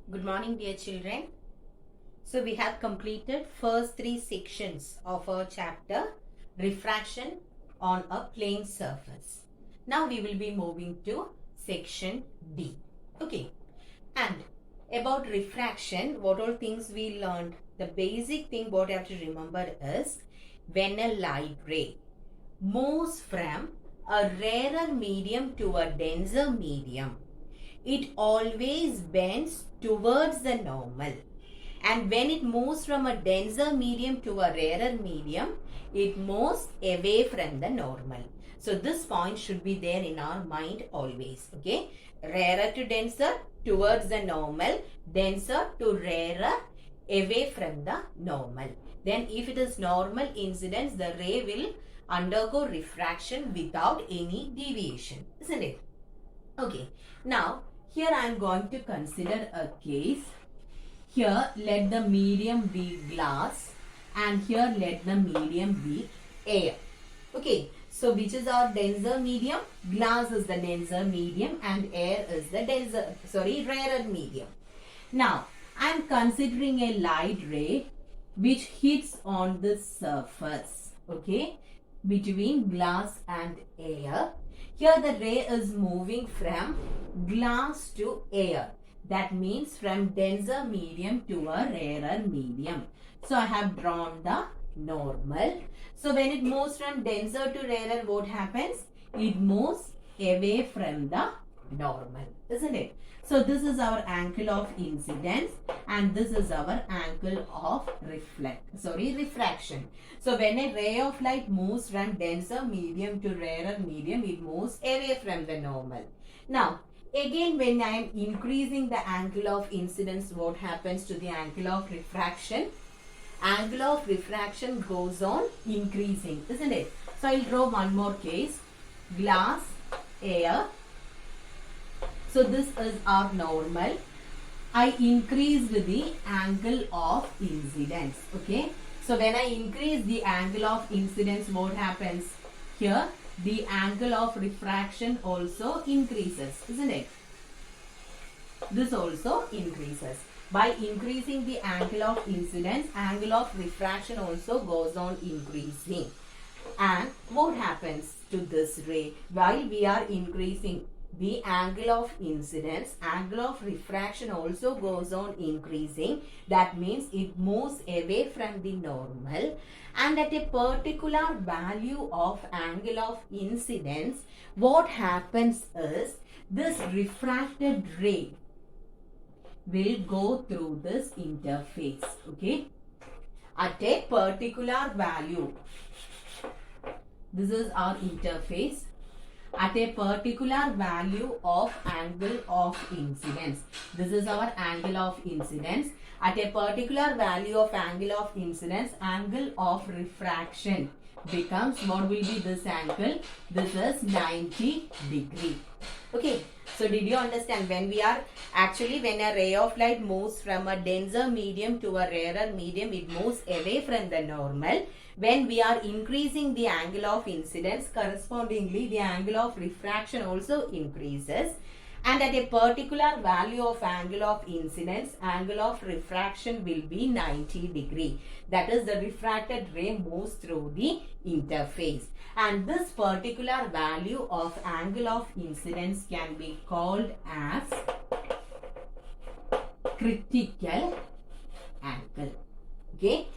Good morning, dear children. So we have completed first three sections of our chapter refraction on a plane surface. Now we will be moving to section D. Okay. And about refraction, what all things we learned? The basic thing what you have to remember is when a light ray moves from a rarer medium to a denser medium, it always bends towards the normal. And when it moves from a denser medium to a rarer medium, it moves away from the normal. So this point should be there in our mind always. Okay. Rarer to denser towards the normal, denser to rarer, away from the normal. Then if it is normal incidence, the ray will undergo refraction without any deviation, isn't it? Okay. Now here I am going to consider a case. Here let the medium be glass and here let the medium be air. Okay. So which is our denser medium? Glass is the denser medium and air is the rarer medium. Now I am considering a light ray which hits on the surface. Okay. Between glass and air. Here the ray is moving from glass to air. That means from denser medium to a rarer medium. So I have drawn the normal. So when it moves from denser to rarer, what happens? It moves away from the normal, isn't it? So this is our angle of incidence and this is our angle of refraction. So when a ray of light moves from denser medium to rarer medium, it moves away from the normal. Now, again when I am increasing the angle of incidence, what happens to the angle of refraction? Angle of refraction goes on increasing, isn't it? So I will draw one more case. Glass, air. So this is our normal. I increased the angle of incidence. Okay. So when I increase the angle of incidence, what happens? Here the angle of refraction also increases, isn't it? This also increases. By increasing the angle of incidence, angle of refraction also goes on increasing. And what happens to this ray? While we are increasing the angle of incidence, angle of refraction also goes on increasing. That means it moves away from the normal. And at a particular value of angle of incidence, what happens is this refracted ray will go through this interface. Okay. At a particular value. This is our interface. At a particular value of angle of incidence. This is our angle of incidence. At a particular value of angle of incidence, angle of refraction becomes, what will be this angle? This is 90 degree. Okay. So did you understand? When a ray of light moves from a denser medium to a rarer medium, it moves away from the normal. When we are increasing the angle of incidence, correspondingly the angle of refraction also increases. And at a particular value of angle of incidence, angle of refraction will be 90 degree. That is, the refracted ray moves through the interface. And this particular value of angle of incidence can be called as critical angle. Okay.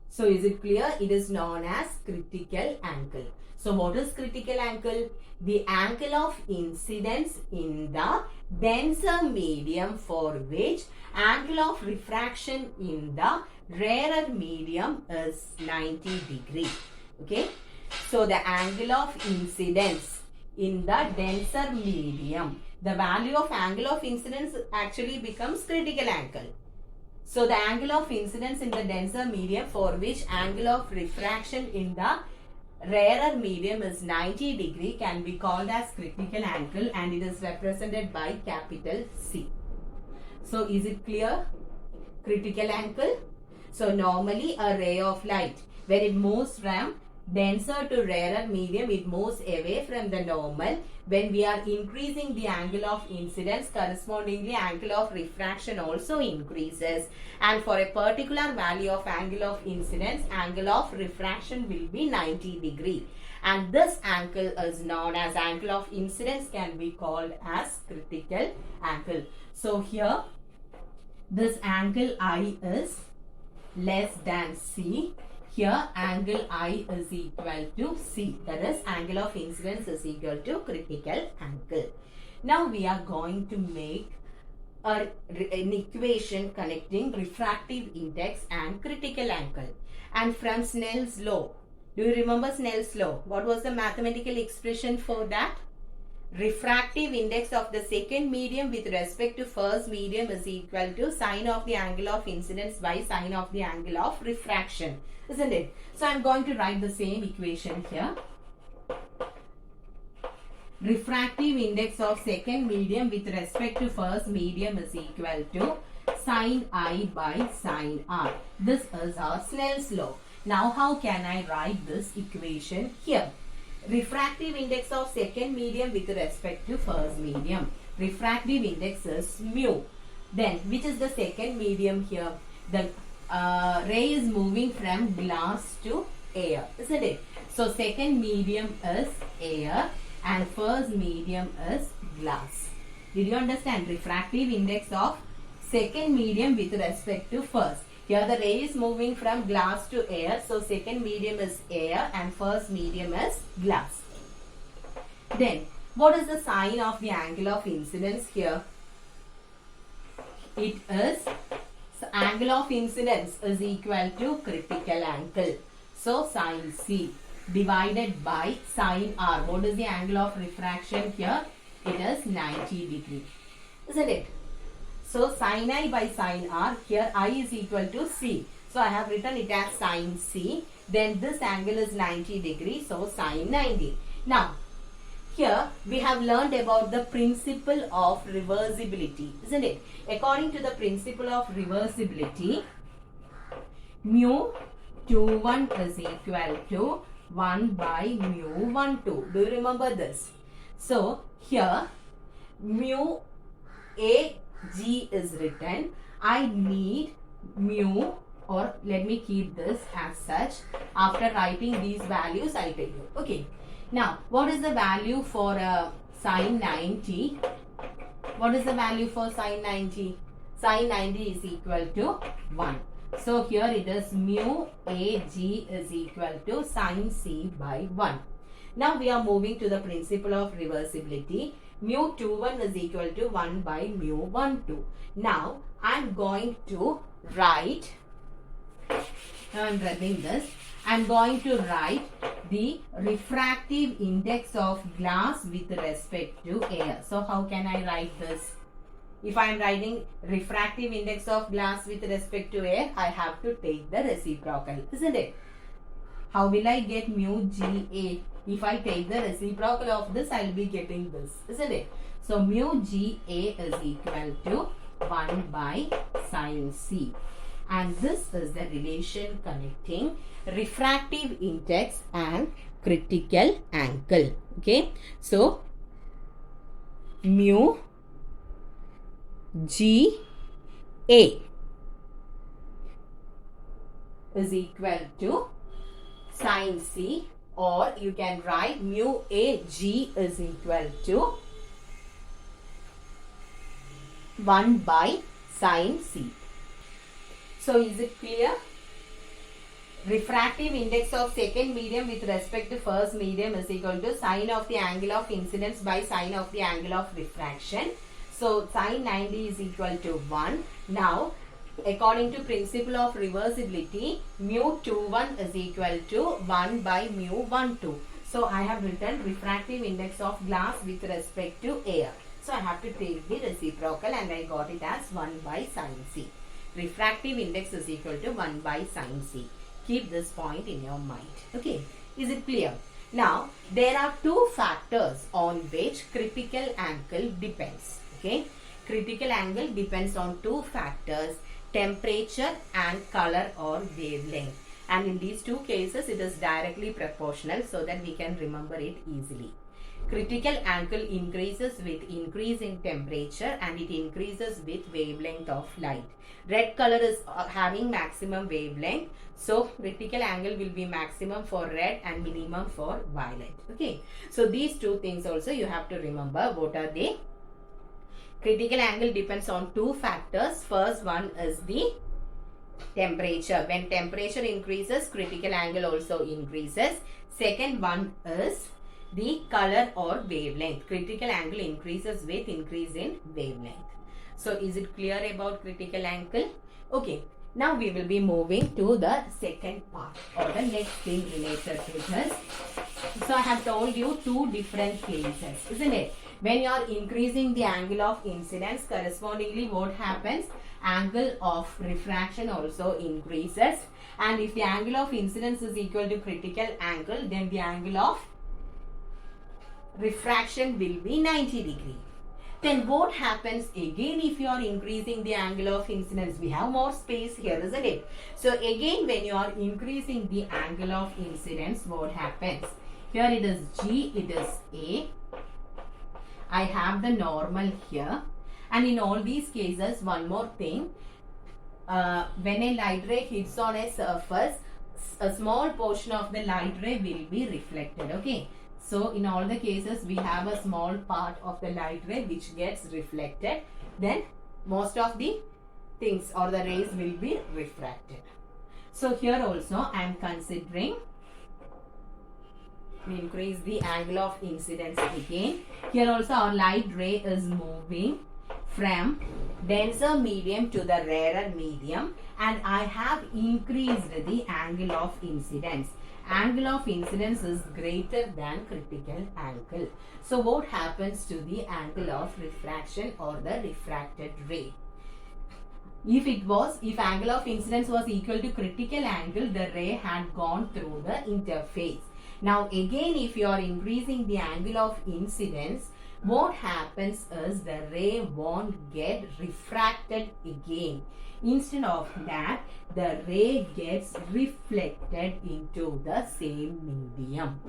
So is it clear? It is known as critical angle. So what is critical angle? The angle of incidence in the denser medium for which angle of refraction in the rarer medium is 90 degree. Okay. So the angle of incidence in the denser medium, the value of angle of incidence actually becomes critical angle. So the angle of incidence in the denser medium for which angle of refraction in the rarer medium is 90 degree can be called as critical angle and it is represented by capital C. So is it clear? Critical angle. So normally a ray of light, when it moves from denser to rarer medium, it moves away from the normal. When we are increasing the angle of incidence, correspondingly angle of refraction also increases. And for a particular value of angle of incidence, angle of refraction will be 90 degree. And this angle is known as angle of incidence, can be called as critical angle. So here, this angle I is less than C. Here angle I is equal to C. That is, angle of incidence is equal to critical angle. Now we are going to make an equation connecting refractive index and critical angle. And from Snell's law, do you remember Snell's law? What was the mathematical expression for that? Refractive index of the second medium with respect to first medium is equal to sine of the angle of incidence by sine of the angle of refraction, isn't it? So I am going to write the same equation here. Refractive index of second medium with respect to first medium is equal to sine I by sine R. This is our Snell's law. Now how can I write this equation here? Refractive index of second medium with respect to first medium. Refractive index is mu. Then, which is the second medium here? The ray is moving from glass to air, isn't it? So, second medium is air and first medium is glass. Did you understand? Refractive index of second medium with respect to first. Here the ray is moving from glass to air. So second medium is air and first medium is glass. Then what is the sign of the angle of incidence here? It is, so angle of incidence is equal to critical angle. So sine C divided by sine R. What is the angle of refraction here? It is 90 degree. Isn't it? So sine I by sine R, here I is equal to C. So I have written it as sine C. Then this angle is 90 degrees. So sine 90. Now here we have learned about the principle of reversibility, isn't it? According to the principle of reversibility, mu 21 is equal to 1 by mu 12. Do you remember this? So here mu A G is written. I need mu, or let me keep this as such. After writing these values, I'll tell you. Okay. Now, what is the value for sine 90? What is the value for sine 90? Sine 90 is equal to 1. So, here it is mu AG is equal to sine C by 1. Now, we are moving to the principle of reversibility. Mu 21 is equal to 1 by mu 12. Now, I am going to write, I am writing this, I am going to write the refractive index of glass with respect to air. So, how can I write this? If I am writing refractive index of glass with respect to air, I have to take the reciprocal, isn't it? How will I get mu GA? If I take the reciprocal of this, I will be getting this, isn't it? So, mu GA is equal to 1 by sine C. And this is the relation connecting refractive index and critical angle. Okay. So, mu GA is equal to sine C, or you can write mu AG is equal to 1 by sine C. So, is it clear? Refractive index of second medium with respect to first medium is equal to sine of the angle of incidence by sine of the angle of refraction. So, sine 90 is equal to 1. Now, according to principle of reversibility, mu 21 is equal to 1 by mu 12. So, I have written refractive index of glass with respect to air. So, I have to take the reciprocal and I got it as 1 by sine C. Refractive index is equal to 1 by sine C. Keep this point in your mind. Okay. Is it clear? Now, there are two factors on which critical angle depends. Okay. Critical angle depends on two factors, temperature and color or wavelength. And in these two cases, it is directly proportional so that we can remember it easily. Critical angle increases with increase in temperature and it increases with wavelength of light. Red color is having maximum wavelength. So critical angle will be maximum for red and minimum for violet. Okay. So these two things also you have to remember. What are they? Critical angle depends on two factors. First one is the temperature. When temperature increases, critical angle also increases. Second one is the color or wavelength. Critical angle increases with increase in wavelength. So is it clear about critical angle? Okay. Now we will be moving to the second part or the next thing related to this. So I have told you two different cases, isn't it? When you are increasing the angle of incidence, correspondingly what happens? Angle of refraction also increases. And if the angle of incidence is equal to critical angle, then the angle of refraction will be 90 degree. Then what happens again if you are increasing the angle of incidence? We have more space here, isn't it? So again, when you are increasing the angle of incidence, what happens? Here it is G, it is A. I have the normal here. And in all these cases, one more thing. When a light ray hits on a surface, a small portion of the light ray will be reflected. Okay. So in all the cases, we have a small part of the light ray which gets reflected. Then most of the things or the rays will be refracted. So here also I am considering we increase the angle of incidence again. Here also our light ray is moving from denser medium to the rarer medium and I have increased the angle of incidence. Angle of incidence is greater than critical angle. So what happens to the angle of refraction or the refracted ray? If angle of incidence was equal to critical angle, the ray had gone through the interface. Now again, if you are increasing the angle of incidence, what happens is the ray won't get refracted again. Instead of that, the ray gets reflected into the same medium.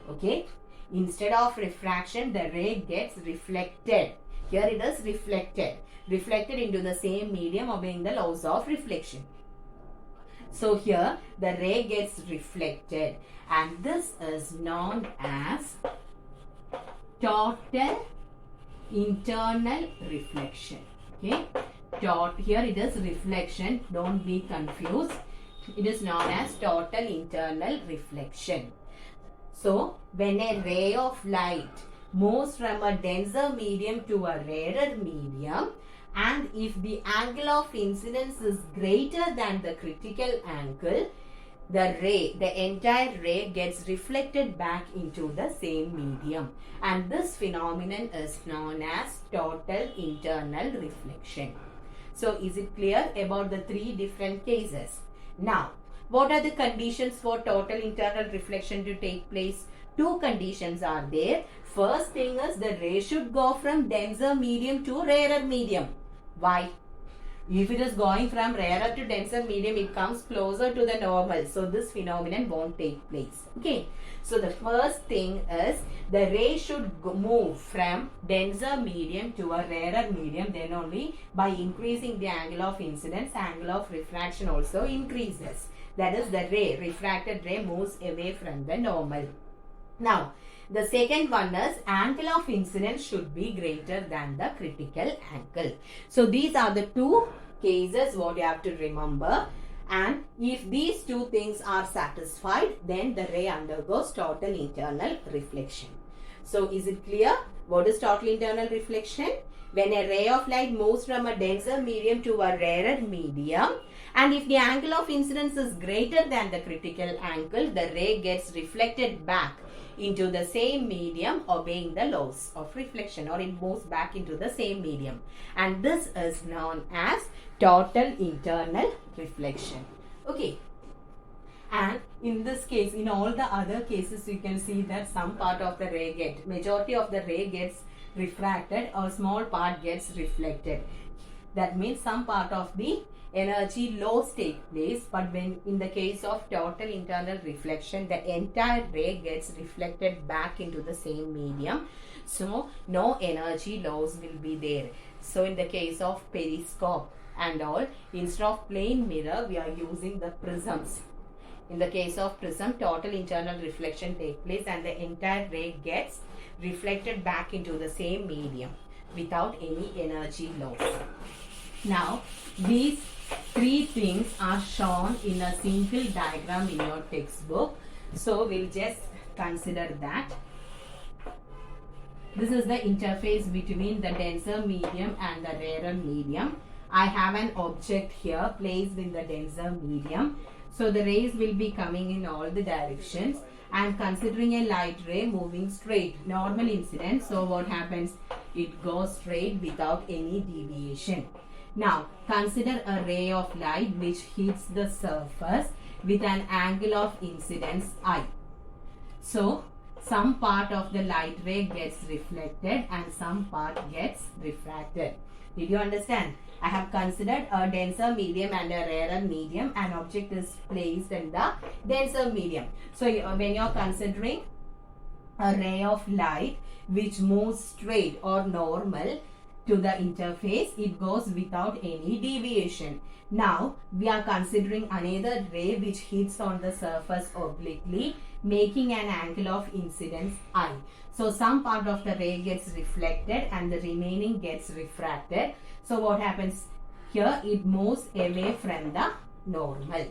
Okay. Instead of refraction, the ray gets reflected. Here it is reflected. Reflected into the same medium obeying the laws of reflection. So here the ray gets reflected and this is known as total internal reflection. Okay. Here it is reflection. Don't be confused. It is known as total internal reflection. So when a ray of light moves from a denser medium to a rarer medium, and if the angle of incidence is greater than the critical angle, the entire ray gets reflected back into the same medium. And this phenomenon is known as total internal reflection. So is it clear about the three different cases? Now, what are the conditions for total internal reflection to take place? Two conditions are there. First thing is the ray should go from denser medium to rarer medium. Why? If it is going from rarer to denser medium, it comes closer to the normal. So this phenomenon won't take place. Okay. So the first thing is the ray should move from denser medium to a rarer medium. Then only by increasing the angle of incidence, angle of refraction also increases. That is, the refracted ray moves away from the normal. Now, the second one is angle of incidence should be greater than the critical angle. So these are the two cases what you have to remember. And if these two things are satisfied, then the ray undergoes total internal reflection. So is it clear? What is total internal reflection? When a ray of light moves from a denser medium to a rarer medium, and if the angle of incidence is greater than the critical angle, the ray gets reflected back into the same medium obeying the laws of reflection, or it moves back into the same medium. And this is known as total internal reflection. Okay. And in this case, in all the other cases, you can see that some part of the majority of the ray gets refracted or small part gets reflected. That means some part of the energy loss take place, but when in the case of total internal reflection, the entire ray gets reflected back into the same medium. So no energy loss will be there. So in the case of periscope and all, instead of plain mirror, we are using the prisms. In the case of prism, total internal reflection takes place and the entire ray gets reflected back into the same medium without any energy loss. Now, these three things are shown in a simple diagram in your textbook. So, we'll just consider that. This is the interface between the denser medium and the rarer medium. I have an object here placed in the denser medium. So the rays will be coming in all the directions. I am considering a light ray moving straight, normal incidence. So what happens? It goes straight without any deviation. Now consider a ray of light which hits the surface with an angle of incidence I. So some part of the light ray gets reflected and some part gets refracted. Did you understand? I have considered a denser medium and a rarer medium. An object is placed in the denser medium. So when you are considering a ray of light which moves straight or normal to the interface, it goes without any deviation. Now we are considering another ray which hits on the surface obliquely, making an angle of incidence I. So some part of the ray gets reflected and the remaining gets refracted. So what happens here? It moves away from the normal.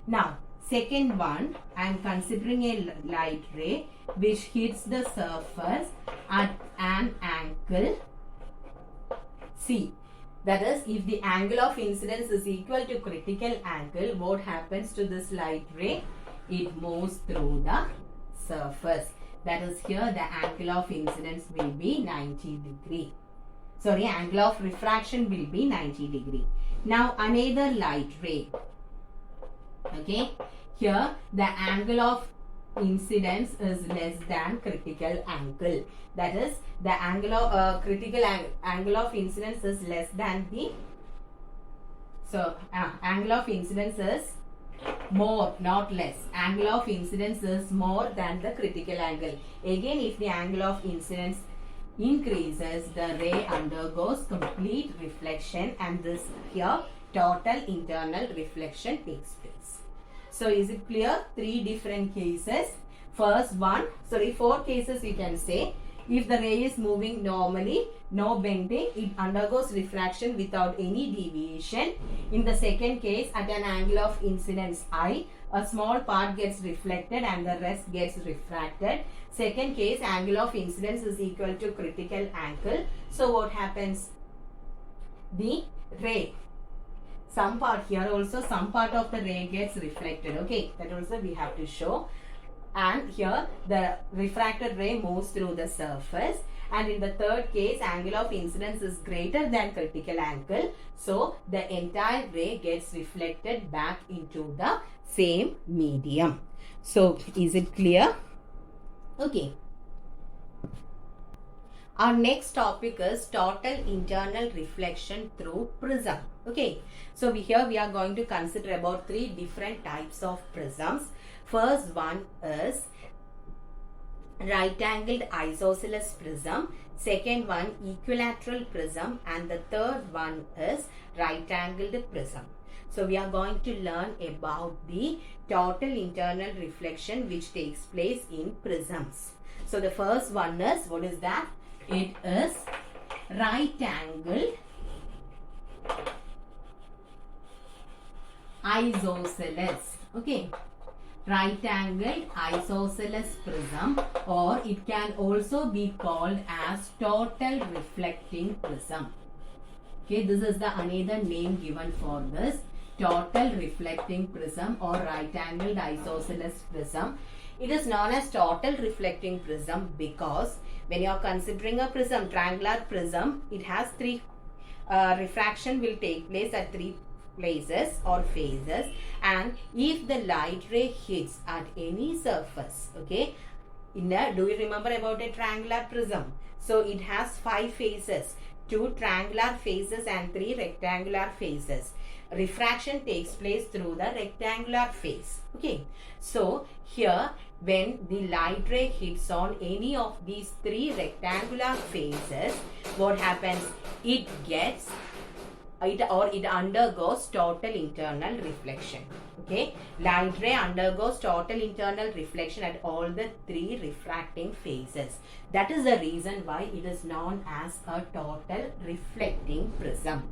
Now second one, I am considering a light ray which hits the surface at an angle C. That is, if the angle of incidence is equal to critical angle, what happens to this light ray? It moves through the surface. That is, here the angle of incidence will be 90 degree. Sorry, angle of refraction will be 90 degree. Now another light ray. Okay, here the angle of incidence is less than critical angle. That is, the angle of critical angle of incidence is less than the angle of incidence is more, not less. Angle of incidence is more than the critical angle. Again, if the angle of incidence increases, the ray undergoes complete reflection and this here total internal reflection takes place. So is it clear? Three different cases. First one, sorry, four cases you can say. If the ray is moving normally, no bending, it undergoes refraction without any deviation. In the second case, at an angle of incidence I, a small part gets reflected and the rest gets refracted. Second case, angle of incidence is equal to critical angle. So what happens? The ray, some part here also, some part of the ray gets reflected. Okay, that also we have to show. And here the refracted ray moves through the surface. And in the third case, angle of incidence is greater than critical angle. So the entire ray gets reflected back into the same medium. So is it clear? Okay. Our next topic is total internal reflection through prism. Okay. So here we are going to consider about three different types of prisms. First one is right-angled isosceles prism. Second one equilateral prism. And the third one is right-angled prism. So we are going to learn about the total internal reflection which takes place in prisms. So the first one is, what is that? It is right-angled isosceles. Okay. Right-angled isosceles prism, or it can also be called as total reflecting prism. Okay, this is the another name given for this, total reflecting prism or right-angled isosceles prism. It is known as total reflecting prism because when you are considering a prism, triangular prism, it has three refraction will take place at three places or phases, and if the light ray hits at any surface, okay, do you remember about a triangular prism? So it has 5 phases. 2 triangular faces and 3 rectangular faces. Refraction takes place through the rectangular face. Okay, so here when the light ray hits on any of these 3 rectangular faces, what happens? It undergoes total internal reflection. Okay, light ray undergoes total internal reflection at all the 3 refracting faces. That is the reason why it is known as a total reflecting prism.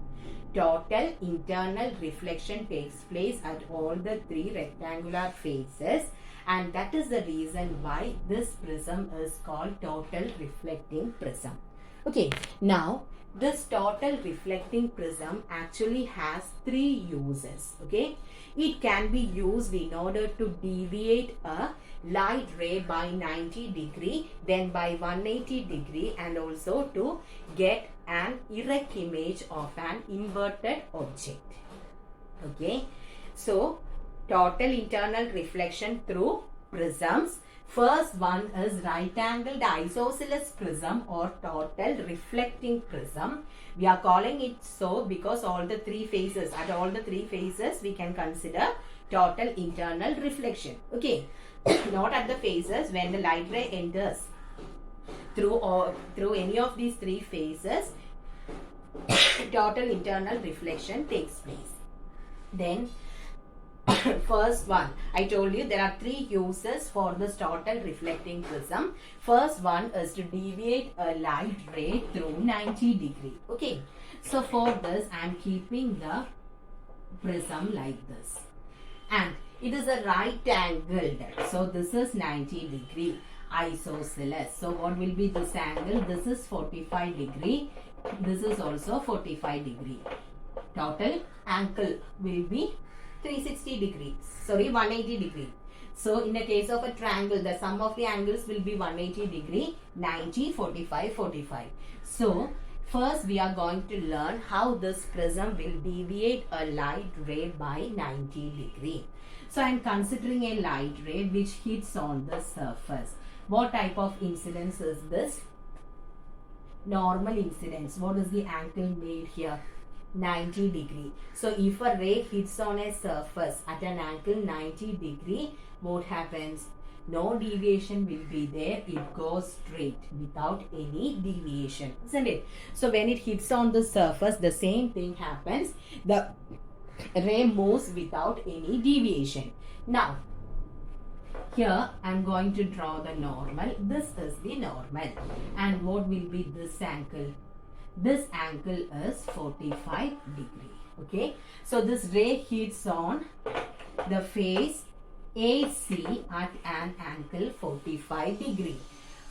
Total internal reflection takes place at all the 3 rectangular faces, and that is the reason why this prism is called total reflecting prism. Okay, now this total reflecting prism actually has 3 uses. Okay, it can be used in order to deviate a light ray by 90 degree, then by 180 degree, and also to get an erect image of an inverted object. Okay, so total internal reflection through prisms. First one is right angled isosceles prism or total reflecting prism. We are calling it so because all the 3 faces, at all the 3 faces we can consider total internal reflection. Okay, not at the faces. When the light ray enters through any of these 3 faces, total internal reflection takes place. Then first one, I told you there are 3 uses for this total reflecting prism. First one is to deviate a light ray through 90 degree. Okay, so for this I am keeping the prism like this, and it is a right angled, so this is 90 degree isosceles. So what will be this angle? This is 45 degree, this is also 45 degree. Total angle will be 360 degrees, sorry 180 degree. So in the case of a triangle, the sum of the angles will be 180 degree, 90, 45, 45. So first we are going to learn how this prism will deviate a light ray by 90 degree. So I am considering a light ray which hits on the surface. What type of incidence is this? Normal incidence. What is the angle made here? 90 degree. So if a ray hits on a surface at an angle 90 degree, what happens? No deviation will be there. It goes straight without any deviation, isn't it? So when it hits on the surface, the same thing happens. The ray moves without any deviation. Now here I am going to draw the normal. This is the normal, and what will be this angle? This angle is 45 degree. Okay, so this ray hits on the face AC at an angle 45 degree.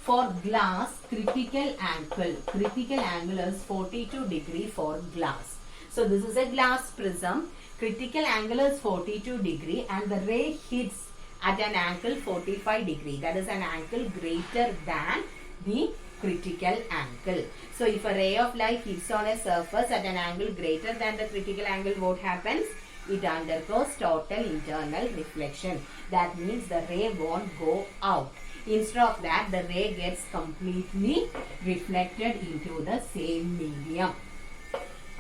For glass, critical angle is 42 degree for glass. So this is a glass prism. Critical angle is 42 degree and the ray hits at an angle 45 degree. That is an angle greater than the critical angle. So if a ray of light hits on a surface at an angle greater than the critical angle, what happens? It undergoes total internal reflection. That means the ray won't go out. Instead of that, the ray gets completely reflected into the same medium.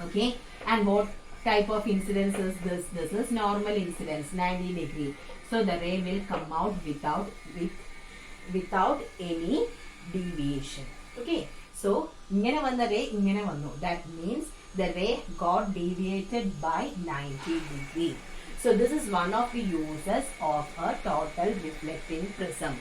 Okay, and what type of incidence is this? This is normal incidence, 90 degree. So the ray will come out without any deviation. Okay, so ingane vanna ray ingane vannu. That means the ray got deviated by 90 degree. So this is one of the uses of a total reflecting prism.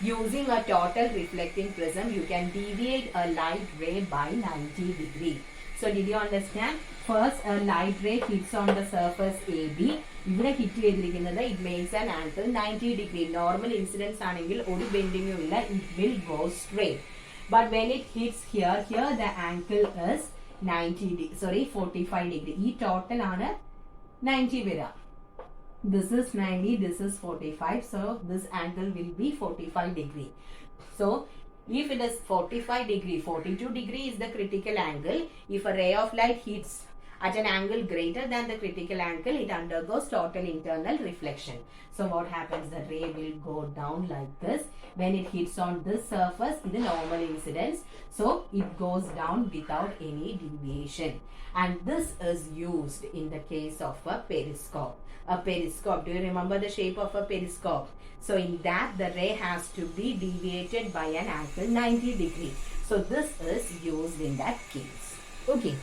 Using a total reflecting prism, you can deviate a light ray by 90 degree. So did you understand? First, a light ray hits on the surface AB. Here hit it makes an angle 90 degree. Normal incidence angle oru bending illa, it will go straight. But when it hits here the angle is 45 degree. E total aanu 90 vera. This is 90, this is 45. So this angle will be 45 degree. So if it is 45 degree, 42 degree is the critical angle. If a ray of light hits At an angle greater than the critical angle, it undergoes total internal reflection. So what happens? The ray will go down like this. When it hits on this surface, it is normal incidence. So it goes down without any deviation. And this is used in the case of a periscope. A periscope, do you remember the shape of a periscope? So in that, the ray has to be deviated by an angle 90 degree. So this is used in that case. Okay.